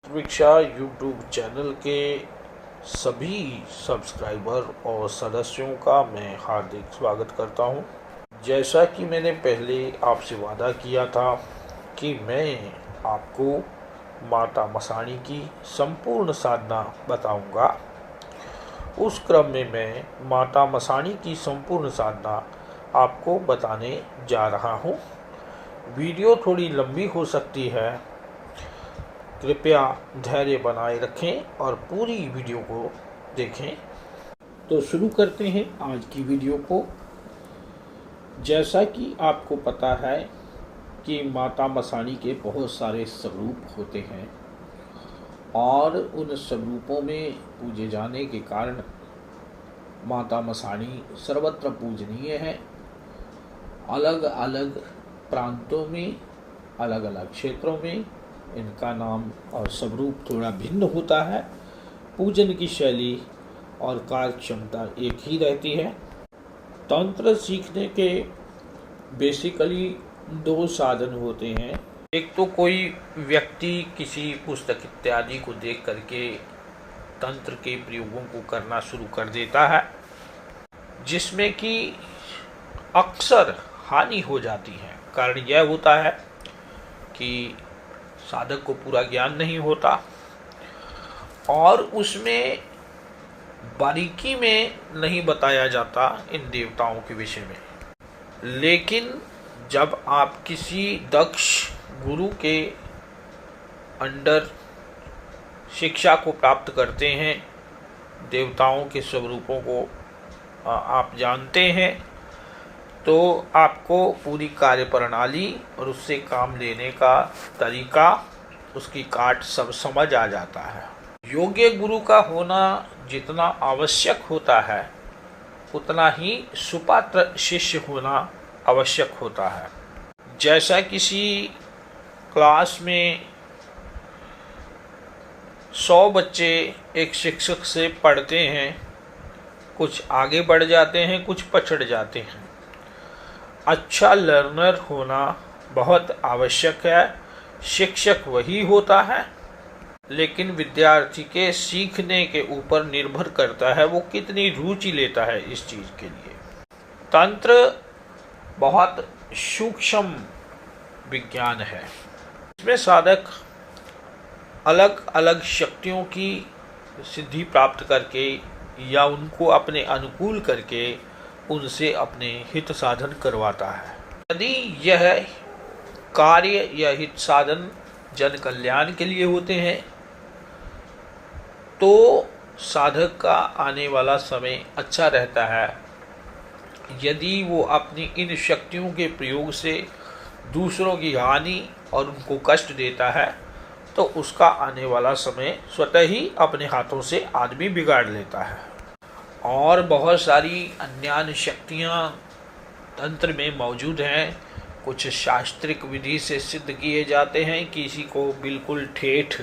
शिक्षा YouTube channel के सभी सब्सक्राइबर और सदस्यों का मैं हार्दिक स्वागत करता हूं। जैसा कि मैंने पहले आपसे वादा किया था कि मैं आपको माता मसाणी की संपूर्ण साधना बताऊंगा, उस क्रम में मैं माता मसाणी की संपूर्ण साधना आपको बताने जा रहा हूं। वीडियो थोड़ी लंबी हो सकती है, कृपया धैर्य बनाए रखें और पूरी वीडियो को देखें। तो शुरू करते हैं आज की वीडियो को। जैसा कि आपको पता है कि माता मसाणी के बहुत सारे स्वरूप होते हैं और उन स्वरूपों में पूजे जाने के कारण माता मसाणी सर्वत्र पूजनीय है। अलग अलग प्रांतों में, अलग अलग क्षेत्रों में इनका नाम और स्वरूप थोड़ा भिन्न होता है। पूजन की शैली और कार्य क्षमता एक ही रहती है। तंत्र सीखने के बेसिकली दो साधन होते हैं। एक तो कोई व्यक्ति किसी पुस्तक इत्यादि को देख करके तंत्र के प्रयोगों को करना शुरू कर देता है, जिसमें कि अक्सर हानि हो जाती है। कारण यह होता है कि साधक को पूरा ज्ञान नहीं होता और उसमें बारीकी में नहीं बताया जाता इन देवताओं के विषय में। लेकिन जब आप किसी दक्ष गुरु के अंडर शिक्षा को प्राप्त करते हैं, देवताओं के स्वरूपों को आप जानते हैं, तो आपको पूरी कार्य प्रणाली और उससे काम लेने का तरीका, उसकी काट सब समझ आ जाता है। योग्य गुरु का होना जितना आवश्यक होता है, उतना ही सुपात्र शिष्य होना आवश्यक होता है। जैसा किसी क्लास में 100 बच्चे एक शिक्षक से पढ़ते हैं, कुछ आगे बढ़ जाते हैं, कुछ पछड़ जाते हैं। अच्छा लर्नर होना बहुत आवश्यक है। शिक्षक वही होता है, लेकिन विद्यार्थी के सीखने के ऊपर निर्भर करता है वो कितनी रुचि लेता है इस चीज के लिए। तंत्र बहुत सूक्ष्म विज्ञान है। इसमें साधक अलग अलग शक्तियों की सिद्धि प्राप्त करके या उनको अपने अनुकूल करके उनसे अपने हित साधन करवाता है। यदि यह कार्य या हित साधन जन कल्याण के लिए होते हैं, तो साधक का आने वाला समय अच्छा रहता है। यदि वो अपनी इन शक्तियों के प्रयोग से दूसरों की हानि और उनको कष्ट देता है, तो उसका आने वाला समय स्वतः ही अपने हाथों से आदमी बिगाड़ लेता है। और बहुत सारी अन्यान्य शक्तियाँ तंत्र में मौजूद हैं। कुछ शास्त्रिक विधि से सिद्ध किए जाते हैं, किसी को बिल्कुल ठेठ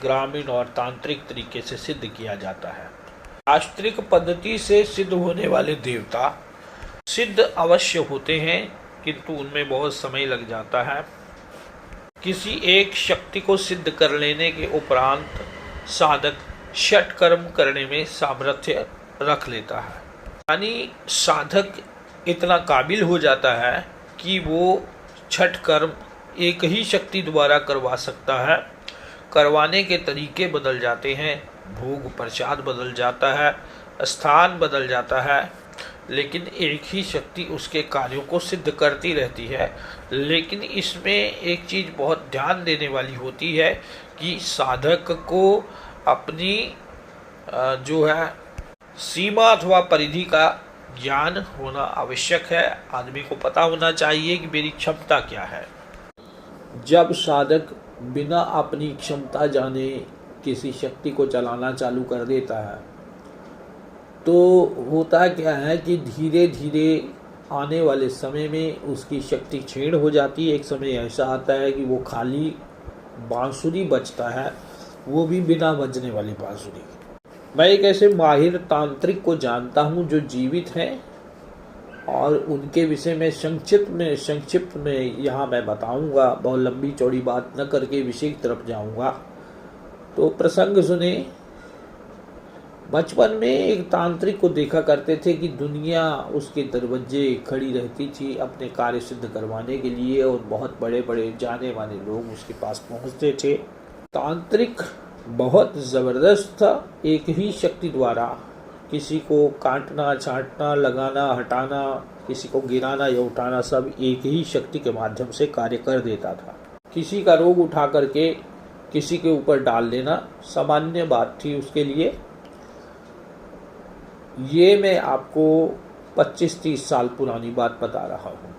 ग्रामीण और तांत्रिक तरीके से सिद्ध किया जाता है। शास्त्रिक पद्धति से सिद्ध होने वाले देवता सिद्ध अवश्य होते हैं, किंतु उनमें बहुत समय लग जाता है। किसी एक शक्ति को सिद्ध कर लेने के उपरांत साधक षट कर्म करने में सामर्थ्य रख लेता है। यानी साधक इतना काबिल हो जाता है कि वो छठ कर्म एक ही शक्ति द्वारा करवा सकता है। करवाने के तरीके बदल जाते हैं, भोग प्रसाद बदल जाता है, स्थान बदल जाता है, लेकिन एक ही शक्ति उसके कार्यों को सिद्ध करती रहती है। लेकिन इसमें एक चीज़ बहुत ध्यान देने वाली होती है कि साधक को अपनी जो है सीमा अथवा परिधि का ज्ञान होना आवश्यक है। आदमी को पता होना चाहिए कि मेरी क्षमता क्या है। जब साधक बिना अपनी क्षमता जाने किसी शक्ति को चलाना चालू कर देता है, तो होता क्या है कि धीरे धीरे आने वाले समय में उसकी शक्ति क्षीण हो जाती है। एक समय ऐसा आता है कि वो खाली बांसुरी बजता है, वो भी बिना बजने वाली बांसुरी। मैं एक ऐसे माहिर तांत्रिक को जानता हूं जो जीवित हैं और उनके विषय में संक्षिप्त में यहाँ मैं बताऊंगा। बहुत लंबी चौड़ी बात न करके विषय की तरफ जाऊंगा। तो प्रसंग सुने। बचपन में एक तांत्रिक को देखा करते थे कि दुनिया उसके दरवाजे खड़ी रहती थी अपने कार्य सिद्ध करवाने के लिए, और बहुत बड़े बड़े जाने माने लोग उसके पास पहुंचते थे। तांत्रिक बहुत ज़बरदस्त था। एक ही शक्ति द्वारा किसी को काटना, छांटना, लगाना, हटाना, किसी को गिराना या उठाना, सब एक ही शक्ति के माध्यम से कार्य कर देता था। किसी का रोग उठा करके किसी के ऊपर डाल देना सामान्य बात थी उसके लिए। ये मैं आपको 25-30 साल पुरानी बात बता रहा हूँ।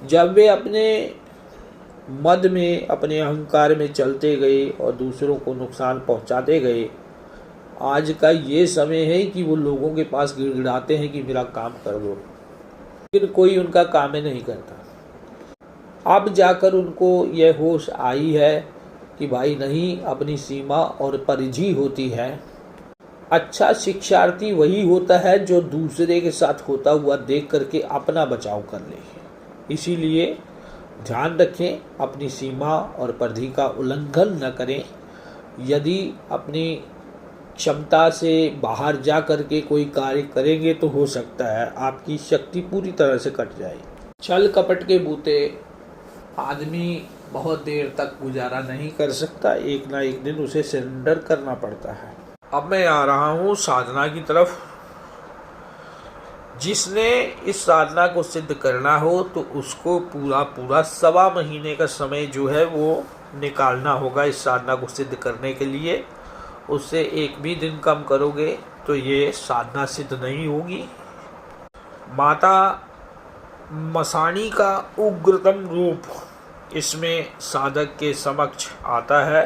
जब वे अपने मद में, अपने अहंकार में चलते गए और दूसरों को नुकसान पहुंचाते गए, आज का ये समय है कि वो लोगों के पास गिड़गिड़ाते हैं कि मेरा काम कर दो, लेकिन कोई उनका काम ही नहीं करता। अब जाकर उनको यह होश आई है कि भाई नहीं, अपनी सीमा और परिधि होती है। अच्छा शिक्षार्थी वही होता है जो दूसरे के साथ होता हुआ देख करके अपना बचाव कर ले। इसीलिए ध्यान रखें, अपनी सीमा और परिधि का उल्लंघन न करें। यदि अपनी क्षमता से बाहर जा करके कोई कार्य करेंगे तो हो सकता है आपकी शक्ति पूरी तरह से कट जाए। छल कपट के बूते आदमी बहुत देर तक गुजारा नहीं कर सकता, एक ना एक दिन उसे सरेंडर करना पड़ता है। अब मैं आ रहा हूँ साधना की तरफ। जिसने इस साधना को सिद्ध करना हो तो उसको पूरा 1.25 महीने का समय जो है वो निकालना होगा इस साधना को सिद्ध करने के लिए। उससे एक भी दिन कम करोगे तो ये साधना सिद्ध नहीं होगी। माता मसाणी का उग्रतम रूप इसमें साधक के समक्ष आता है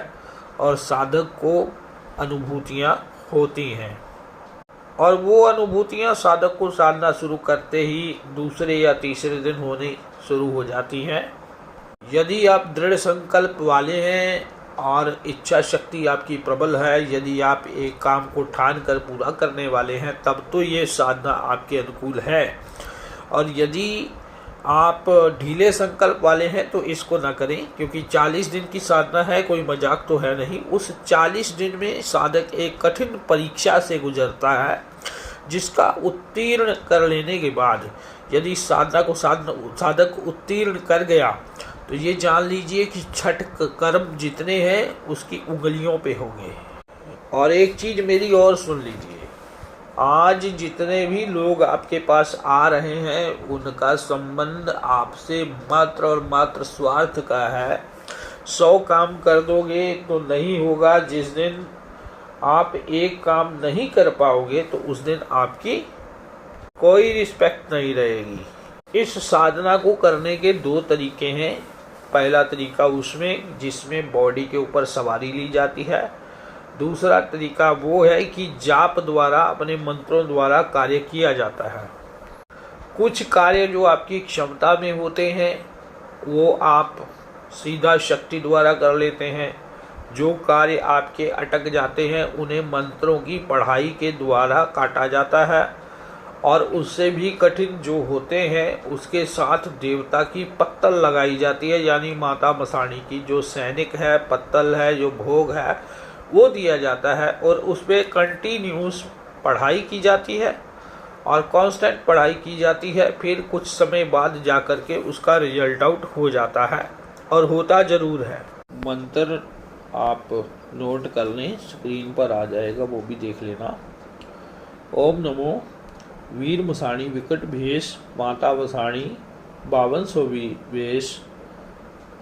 और साधक को अनुभूतियाँ होती हैं, और वो अनुभूतियाँ साधक को साधना शुरू करते ही दूसरे या तीसरे दिन होनी शुरू हो जाती हैं। यदि आप दृढ़ संकल्प वाले हैं और इच्छा शक्ति आपकी प्रबल है, यदि आप एक काम को ठान कर पूरा करने वाले हैं, तब तो ये साधना आपके अनुकूल है। और यदि आप ढीले संकल्प वाले हैं तो इसको ना करें, क्योंकि 40 दिन की साधना है, कोई मजाक तो है नहीं। उस 40 दिन में साधक एक कठिन परीक्षा से गुजरता है, जिसका उत्तीर्ण कर लेने के बाद यदि साधना को साधक उत्तीर्ण कर गया तो ये जान लीजिए कि छठ कर्म जितने हैं उसकी उंगलियों पे होंगे। और एक चीज़ मेरी और सुन लीजिए, आज जितने भी लोग आपके पास आ रहे हैं उनका संबंध आपसे मात्र और मात्र स्वार्थ का है। 100 काम कर दोगे तो नहीं होगा। जिस दिन आप एक काम नहीं कर पाओगे तो उस दिन आपकी कोई रिस्पेक्ट नहीं रहेगी। इस साधना को करने के 2 तरीके हैं। पहला तरीका उसमें जिसमें बॉडी के ऊपर सवारी ली जाती है। दूसरा तरीका वो है कि जाप द्वारा, अपने मंत्रों द्वारा कार्य किया जाता है। कुछ कार्य जो आपकी क्षमता में होते हैं वो आप सीधा शक्ति द्वारा कर लेते हैं। जो कार्य आपके अटक जाते हैं उन्हें मंत्रों की पढ़ाई के द्वारा काटा जाता है। और उससे भी कठिन जो होते हैं उसके साथ देवता की पत्तल लगाई जाती है, यानी माता मसाणी की जो सैनिक है, पत्तल है, जो भोग है वो दिया जाता है। और उस पर कंटिन्यूस पढ़ाई की जाती है और कांस्टेंट पढ़ाई की जाती है। फिर कुछ समय बाद जा कर के उसका रिजल्ट आउट हो जाता है, और होता ज़रूर है। मंत्र आप नोट कर लें, स्क्रीन पर आ जाएगा, वो भी देख लेना। ओम नमो वीर मसाणी विकट भेष, माता मसाणी 5200 वेश,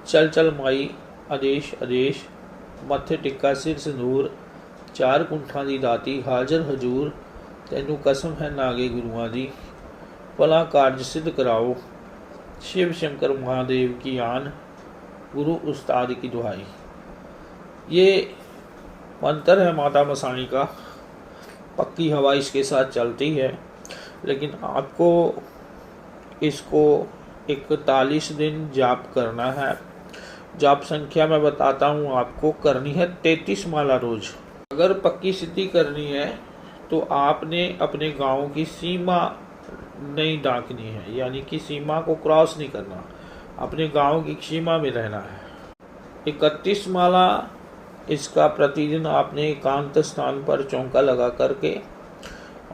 चल चल माई आदेश आदेश, मत्थे टिक्का सिर सिंदूर, 4 कुंठा दी दाती, हाजर हजूर, तैनू कसम है नागे गुरुआं दी, भला कार्य सिद्ध कराओ, शिव शंकर महादेव की आन, गुरु उस्ताद की दुहाई। ये मंत्र है माता मसाणी का। पक्की हवा इसके साथ चलती है, लेकिन आपको इसको 41 दिन जाप करना है। जाप संख्या मैं बताता हूँ आपको, करनी है 33 माला रोज। अगर पक्की सिद्धि करनी है तो आपने अपने गांव की सीमा नहीं दांकनी है, यानी कि सीमा को क्रॉस नहीं करना, अपने गांव की सीमा में रहना है। 31 माला इसका प्रतिदिन आपने एकांत स्थान पर चौका लगा करके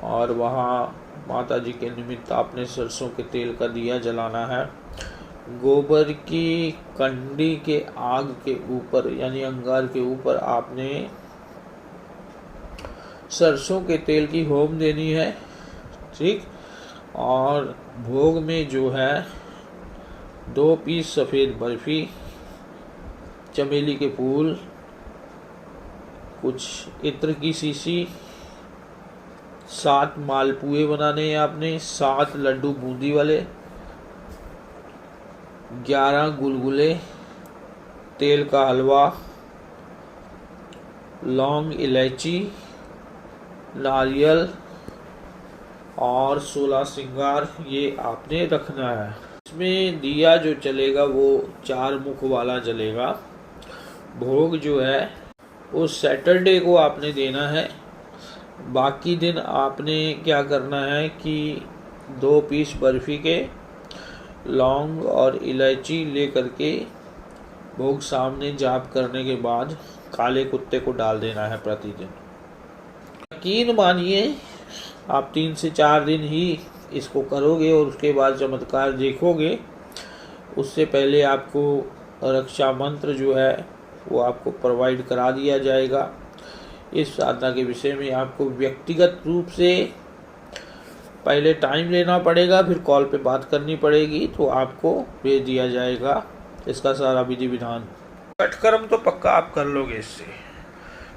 और वहाँ माता जी के निमित्त आपने सरसों के तेल का दिया जलाना है। गोबर की कंडी के आग के ऊपर यानी अंगार के ऊपर आपने सरसों के तेल की होम देनी है, ठीक। और भोग में जो है 2 पीस सफ़ेद बर्फ़ी, चमेली के फूल, कुछ इत्र की शीशी, 7 मालपुए बनाने हैं आपने, 7 लड्डू बूंदी वाले, 11 गुलगुले, तेल का हलवा, लौंग, इलायची, नारियल और 16 श्रृंगार ये आपने रखना है। इसमें दिया जो चलेगा वो 4 मुख वाला जलेगा। भोग जो है वो सैटरडे को आपने देना है। बाकी दिन आपने क्या करना है कि 2 पीस बर्फ़ी के, लौंग और इलायची ले करके भोग सामने जाप करने के बाद काले कुत्ते को डाल देना है प्रतिदिन। यकीन मानिए आप 3 से 4 दिन ही इसको करोगे और उसके बाद चमत्कार देखोगे। उससे पहले आपको रक्षा मंत्र जो है वो आपको प्रोवाइड करा दिया जाएगा। इस साधना के विषय में आपको व्यक्तिगत रूप से पहले टाइम लेना पड़ेगा, फिर कॉल पे बात करनी पड़ेगी, तो आपको भेज दिया जाएगा इसका सारा विधि विधान। कटकर्म तो पक्का आप कर लोगे इससे,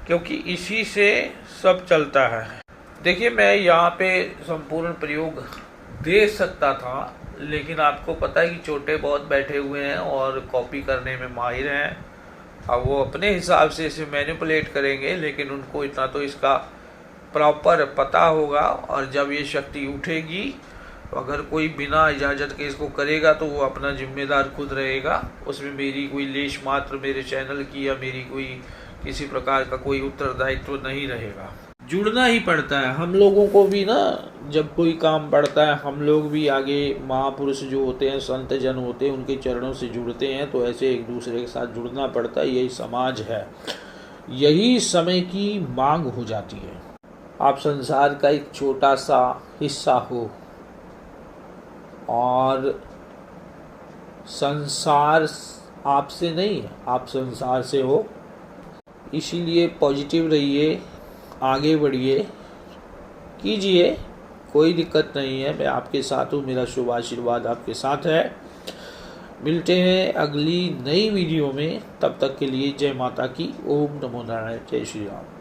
क्योंकि इसी से सब चलता है। देखिए मैं यहाँ पे संपूर्ण प्रयोग दे सकता था, लेकिन आपको पता है कि छोटे बहुत बैठे हुए हैं और कॉपी करने में माहिर हैं। अब वो अपने हिसाब से इसे मैनिपुलेट करेंगे, लेकिन उनको इतना तो इसका प्रॉपर पता होगा। और जब ये शक्ति उठेगी तो अगर कोई बिना इजाज़त के इसको करेगा तो वो अपना जिम्मेदार खुद रहेगा। उसमें मेरी कोई लेश मात्र मेरे चैनल की या मेरी कोई किसी प्रकार का कोई उत्तरदायित्व नहीं रहेगा। जुड़ना ही पड़ता है हम लोगों को भी ना, जब कोई काम पड़ता है हम लोग भी आगे महापुरुष जो होते हैं, संत जन होते हैं, उनके चरणों से जुड़ते हैं। तो ऐसे एक दूसरे के साथ जुड़ना पड़ता है, यही समाज है, यही समय की मांग हो जाती है। आप संसार का एक छोटा सा हिस्सा हो और संसार आपसे नहीं, आप संसार से हो। इसीलिए पॉजिटिव रहिए, आगे बढ़िए, कीजिए, कोई दिक्कत नहीं है। मैं आपके साथ हूँ, मेरा शुभ आशीर्वाद आपके साथ है। मिलते हैं अगली नई वीडियो में, तब तक के लिए जय माता की। ओम नमो नारायण, जय श्री राम।